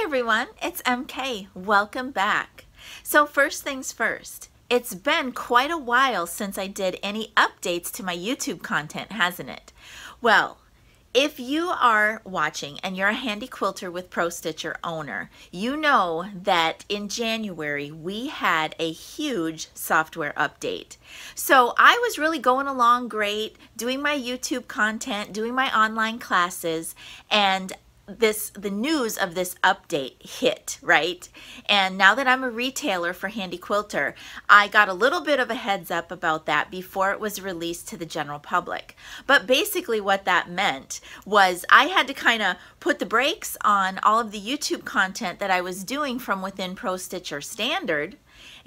everyone, it's MK. Welcome back. So first things first, it's been quite a while since I did any updates to my YouTube content, hasn't it? Well, if you are watching and you're a handy quilter with Pro Stitcher owner, you know that in January we had a huge software update. So I was really going along great, doing my YouTube content, doing my online classes, and the news of this update hit, right? And now that I'm a retailer for Handy Quilter, I got a little bit of a heads up about that before it was released to the general public. But basically what that meant was I had to kind of put the brakes on all of the YouTube content that I was doing from within Pro Stitcher Standard,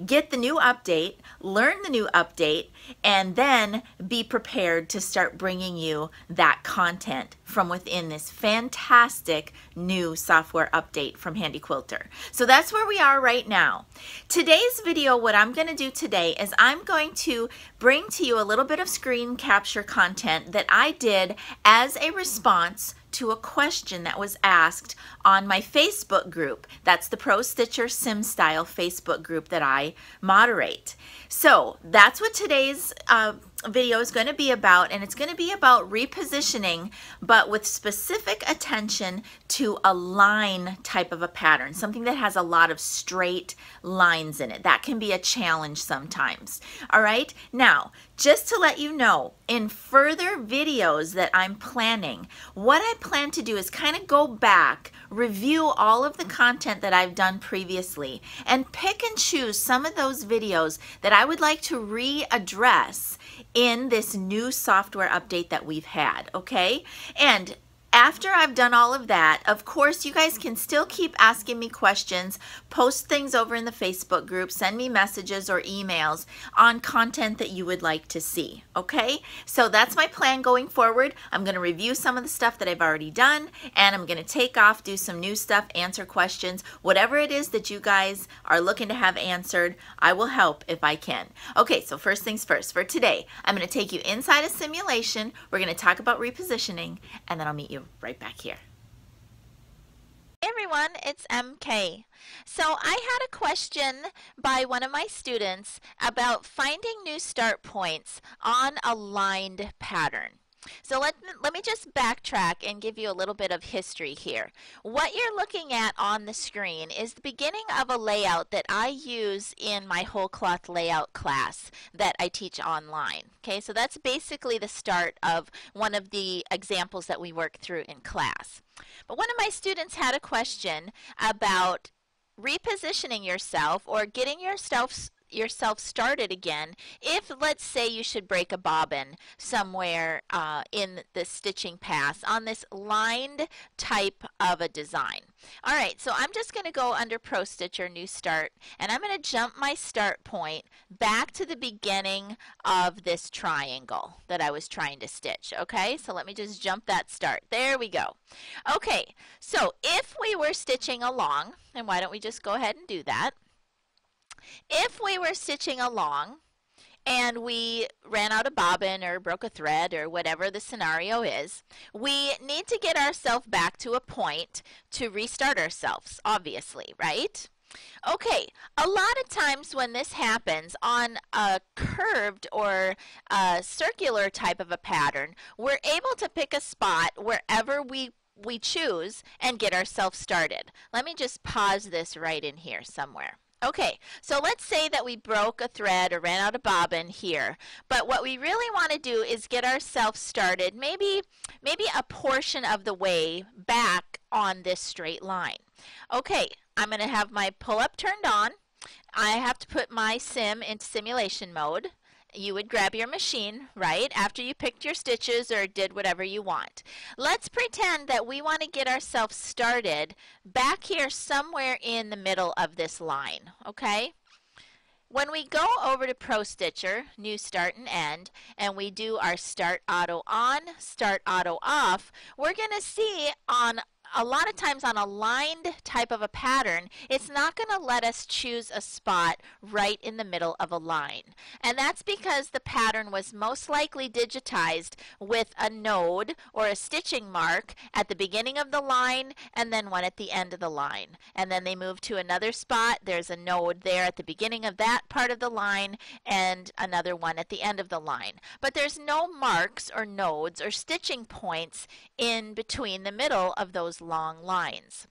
get the new update, learn the new update, and then be prepared to start bringing you that content from within this fantastic new software update from Handy Quilter. So that's where we are right now. Today's video, what I'm going to do today is I'm going to bring to you a little bit of screen capture content that I did as a response to a question that was asked on my Facebook group. That's the Pro Stitcher Sim Style Facebook group that I moderate. So that's what today's video is going to be about, and it's going to be about repositioning, but with specific attention to a line type of a pattern, something that has a lot of straight lines in it. That can be a challenge sometimes. All right, now just to let you know, in further videos that I'm planning, what I plan to do is kind of go back, review all of the content that I've done previously, and pick and choose some of those videos that I would like to readdress in this new software update that we've had, okay? And after I've done all of that, of course, you guys can still keep asking me questions, post things over in the Facebook group, send me messages or emails on content that you would like to see, okay? So that's my plan going forward. I'm going to review some of the stuff that I've already done, and I'm going to take off, do some new stuff, answer questions. Whatever it is that you guys are looking to have answered, I will help if I can. Okay, so first things first. For today, I'm going to take you inside a simulation. We're going to talk about repositioning, and then I'll meet you right back here. Hey everyone, it's MK. So I had a question by one of my students about finding new start points on a lined pattern. So let me just backtrack and give you a little bit of history here. What you're looking at on the screen is the beginning of a layout that I use in my Wholecloth Layout class that I teach online. Okay, so that's basically the start of one of the examples that we work through in class. But one of my students had a question about repositioning yourself or getting yourself started again if, let's say, you should break a bobbin somewhere in the stitching pass on this lined type of a design. All right, so I'm just going to go under Pro Stitcher New Start, and I'm going to jump my start point back to the beginning of this triangle that I was trying to stitch. Okay, so let me just jump that start. There we go. Okay, so if we were stitching along, and why don't we just go ahead and do that? If we were stitching along and we ran out of bobbin or broke a thread or whatever the scenario is, we need to get ourselves back to a point to restart ourselves, obviously, right? Okay, a lot of times when this happens on a curved or a circular type of a pattern, we're able to pick a spot wherever we choose and get ourselves started. Let me just pause this right in here somewhere. Okay, so let's say that we broke a thread or ran out of bobbin here, but what we really want to do is get ourselves started maybe a portion of the way back on this straight line. Okay, I'm going to have my pull-up turned on. I have to put my sim into simulation mode. You would grab your machine, right, after you picked your stitches or did whatever you want. Let's pretend that we want to get ourselves started back here somewhere in the middle of this line, okay? When we go over to Pro Stitcher, New Start and End, and we do our Start Auto On, Start Auto Off, we're going to see on a lot of times on a lined type of a pattern, it's not going to let us choose a spot right in the middle of a line. And that's because the pattern was most likely digitized with a node or a stitching mark at the beginning of the line and then one at the end of the line. And then they move to another spot. There's a node there at the beginning of that part of the line and another one at the end of the line. But there's no marks or nodes or stitching points in between the middle of those long lines.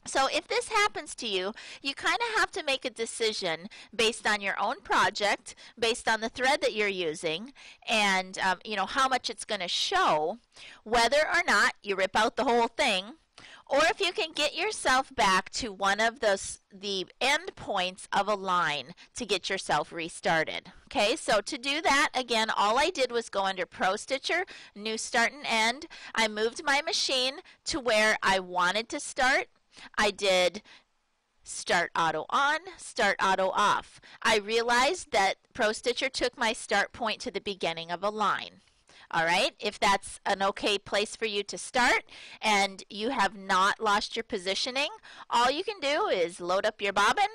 So if this happens to you, you kind of have to make a decision based on your own project, based on the thread that you're using, and you know, how much it's going to show, whether or not you rip out the whole thing, or if you can get yourself back to one of the end points of a line to get yourself restarted. Okay, so to do that, again, all I did was go under Pro Stitcher, New Start and End. I moved my machine to where I wanted to start. I did Start Auto On, Start Auto Off. I realized that Pro Stitcher took my start point to the beginning of a line. All right, if that's an okay place for you to start and you have not lost your positioning, all you can do is load up your bobbin.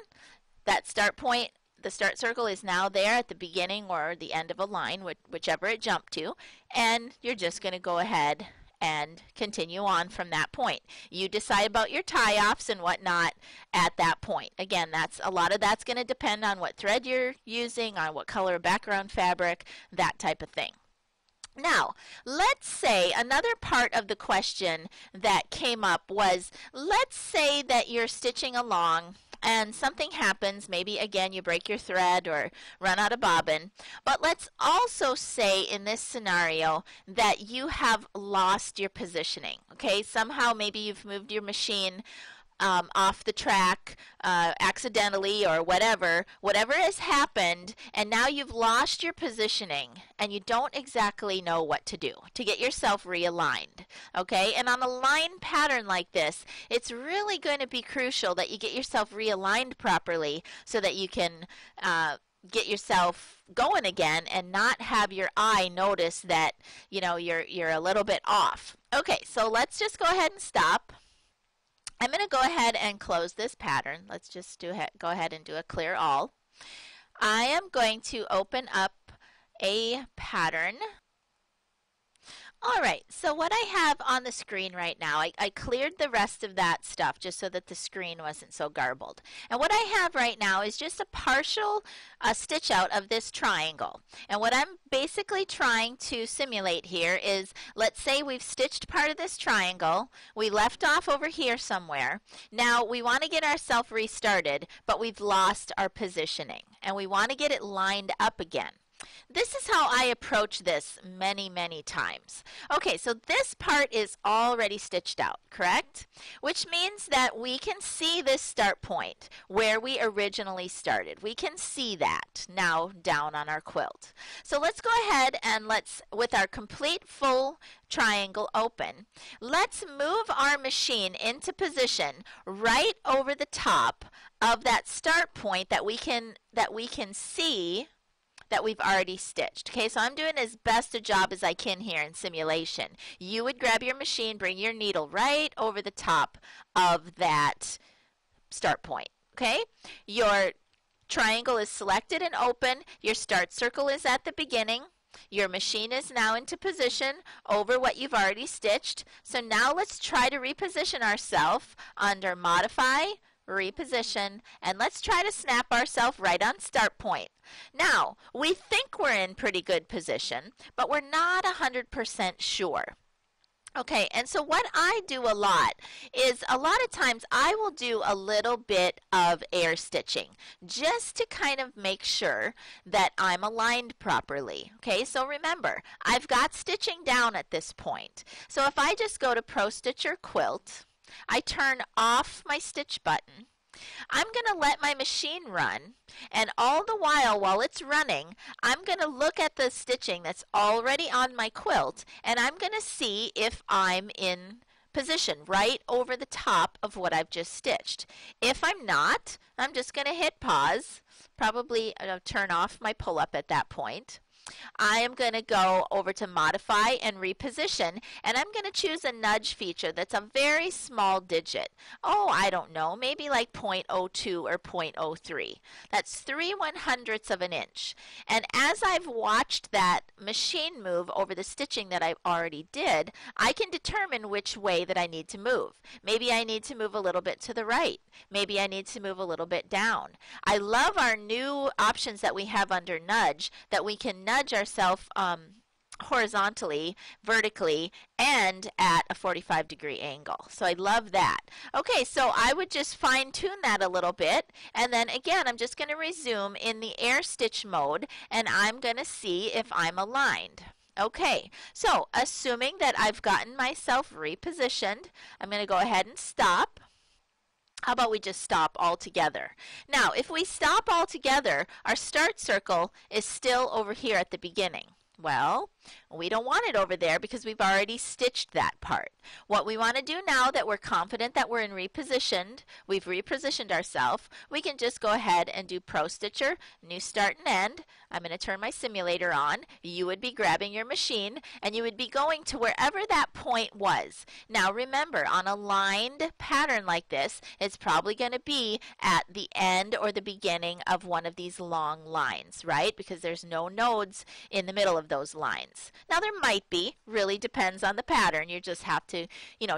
That start point, the start circle is now there at the beginning or the end of a line, whichever it jumped to, and you're just going to go ahead and continue on from that point. You decide about your tie-offs and whatnot at that point. Again, a lot of that's going to depend on what thread you're using, on what color background fabric, that type of thing. Now, let's say another part of the question that came up was, let's say that you're stitching along and something happens, maybe again you break your thread or run out of bobbin, but let's also say in this scenario that you have lost your positioning. Okay, somehow maybe you've moved your machine off the track accidentally or whatever has happened, and now you've lost your positioning and you don't exactly know what to do to get yourself realigned. Okay, and on a line pattern like this, it's really going to be crucial that you get yourself realigned properly so that you can get yourself going again and not have your eye notice that, you know, you're a little bit off. Okay, so let's just go ahead and stop. I'm going to go ahead and close this pattern. Let's just go ahead and do a clear all. I am going to open up a pattern. Alright, so what I have on the screen right now, I cleared the rest of that stuff just so that the screen wasn't so garbled. And what I have right now is just a partial stitch out of this triangle. And what I'm basically trying to simulate here is, let's say we've stitched part of this triangle, we left off over here somewhere. Now we want to get ourselves restarted, but we've lost our positioning. And we want to get it lined up again. This is how I approach this many times. Okay, so this part is already stitched out, correct? Which means that we can see this start point where we originally started. We can see that now down on our quilt. So let's go ahead and with our complete full triangle open, let's move our machine into position right over the top of that start point that we can see that we've already stitched. Okay, so I'm doing as best a job as I can here in simulation. You would grab your machine, bring your needle right over the top of that start point. Okay, your triangle is selected and open. Your start circle is at the beginning. Your machine is now into position over what you've already stitched. So now let's try to reposition ourselves under Modify, Reposition, and let's try to snap ourselves right on start point. Now, we think we're in pretty good position, but we're not 100% sure. Okay, and so what I do a lot is a lot of times I will do a little bit of air stitching just to kind of make sure that I'm aligned properly. Okay, so remember, I've got stitching down at this point. So if I just go to Pro Stitcher Quilt, I turn off my stitch button. I'm going to let my machine run, and all the while it's running, I'm going to look at the stitching that's already on my quilt, and I'm going to see if I'm in position right over the top of what I've just stitched. If I'm not, I'm just going to hit pause, probably turn off my pull-up at that point. I am going to go over to modify and reposition, and I'm going to choose a nudge feature that's a very small digit. Oh, I don't know, maybe like 0.02 or 0.03. That's 3/100ths of an inch. And as I've watched that machine move over the stitching that I already did, I can determine which way that I need to move. Maybe I need to move a little bit to the right. Maybe I need to move a little bit down. I love our new options that we have under nudge, that we can nudge ourselves horizontally, vertically, and at a 45-degree angle. So I love that. Okay, so I would just fine tune that a little bit, and then again I'm just going to resume in the air stitch mode, and I'm going to see if I'm aligned. Okay, so assuming that I've gotten myself repositioned, I'm going to go ahead and stop. How about we just stop altogether? Now, if we stop altogether, our start circle is still over here at the beginning. Well, we don't want it over there because we've already stitched that part. What we want to do now that we're confident that we're we've repositioned ourselves, we can just go ahead and do Pro Stitcher, New Start and End. I'm going to turn my simulator on. You would be grabbing your machine and you would be going to wherever that point was. Now remember, on a lined pattern like this, it's probably going to be at the end or the beginning of one of these long lines, right? Because there's no nodes in the middle of those lines. Now there might be, really depends on the pattern. You just have to,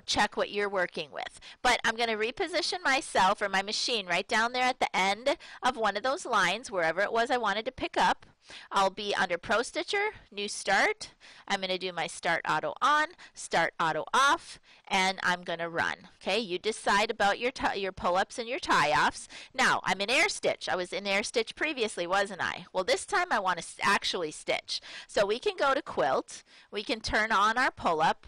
check what you're working with. But I'm going to reposition myself or my machine right down there at the end of one of those lines, wherever it was I wanted to pick up. I'll be under Pro Stitcher, New Start. I'm going to do my Start Auto On, Start Auto Off, and I'm going to run. Okay, you decide about your pull-ups and your tie-offs. Now, I'm in air stitch. I was in air stitch previously, wasn't I? Well, this time I want to actually stitch. So we can go to Quilt. We can turn on our pull-up.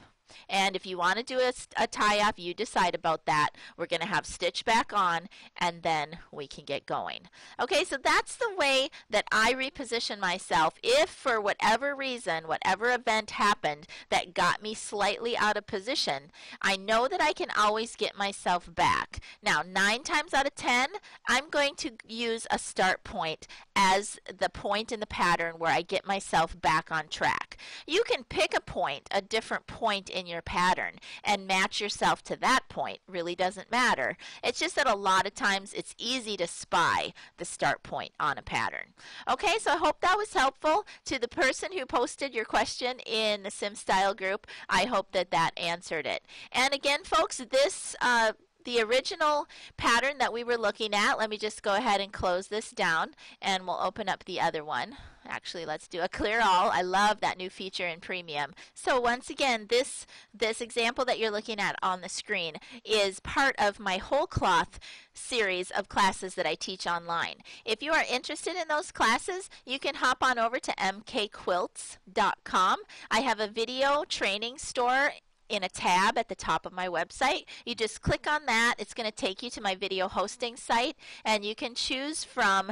And if you want to do a tie-off, you decide about that. We're going to have stitch back on, and then we can get going. Okay, so that's the way that I reposition myself if for whatever reason, whatever event happened that got me slightly out of position, I know that I can always get myself back. Now, 9 times out of 10, I'm going to use a start point as the point in the pattern where I get myself back on track. You can pick a point, a different point in your pattern, and match yourself to that point. Really doesn't matter. It's just that a lot of times it's easy to spy the start point on a pattern. Okay, so I hope that was helpful. To the person who posted your question in the SimStyle group, I hope that that answered it. And again, folks, this the original pattern that we were looking at, let me just go ahead and close this down and we'll open up the other one. Actually, let's do a clear all. I love that new feature in Premium. So once again, this example that you're looking at on the screen is part of my Wholecloth series of classes that I teach online. If you are interested in those classes, you can hop on over to mkquilts.com. I have a video training store in a tab at the top of my website. You just click on that. It's going to take you to my video hosting site, and you can choose from,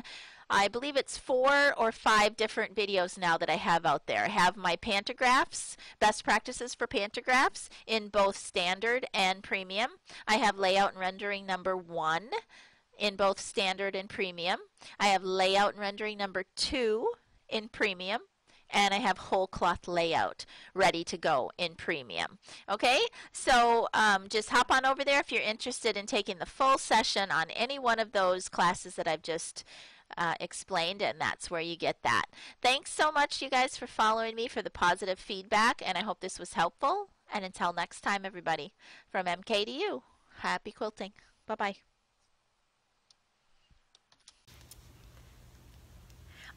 I believe it's 4 or 5 different videos now that I have out there. I have my pantographs, best practices for pantographs in both standard and premium. I have layout and rendering number 1 in both standard and premium. I have layout and rendering number 2 in premium. And I have Wholecloth Layout ready to go in Premium. Okay, so just hop on over there if you're interested in taking the full session on any one of those classes that I've just explained, and that's where you get that. Thanks so much, you guys, for following me, for the positive feedback, and I hope this was helpful. And until next time, everybody, from MK to you, happy quilting. Bye-bye.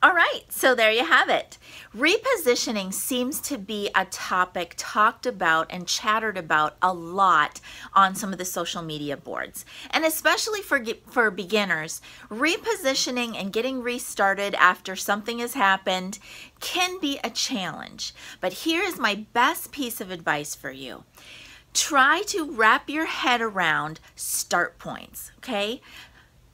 All right, so there you have it. Repositioning seems to be a topic talked about and chattered about a lot on some of the social media boards. And especially for beginners, repositioning and getting restarted after something has happened can be a challenge. But here is my best piece of advice for you. Try to wrap your head around start points, okay?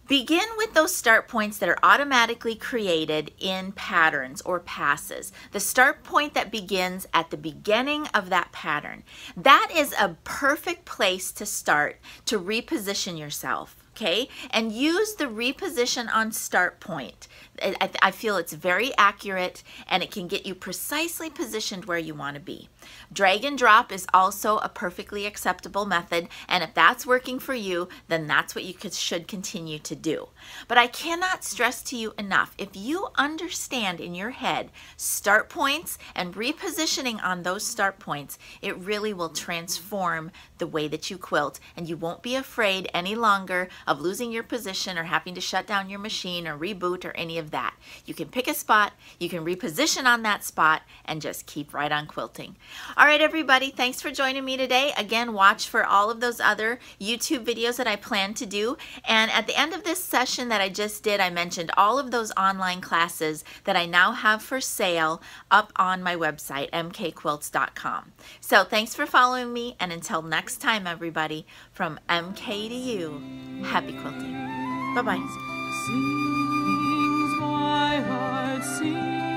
Begin with those start points that are automatically created in patterns or passes. The start point that begins at the beginning of that pattern. That is a perfect place to start to reposition yourself. okay? And use the reposition on start point. I feel it's very accurate and it can get you precisely positioned where you want to be. Drag and drop is also a perfectly acceptable method, and if that's working for you, then that's what you should continue to do. But I cannot stress to you enough, if you understand in your head start points and repositioning on those start points, it really will transform the way that you quilt, and you won't be afraid any longer of losing your position or having to shut down your machine or reboot or any of that. You can pick a spot, you can reposition on that spot, and just keep right on quilting. All right, everybody, thanks for joining me today. Again, watch for all of those other YouTube videos that I plan to do. And at the end of this session that I just did, I mentioned all of those online classes that I now have for sale up on my website, mkquilts.com. So thanks for following me, and until next time, everybody, from MK to you, happy quilting. Bye-bye. Sings my heart, sings.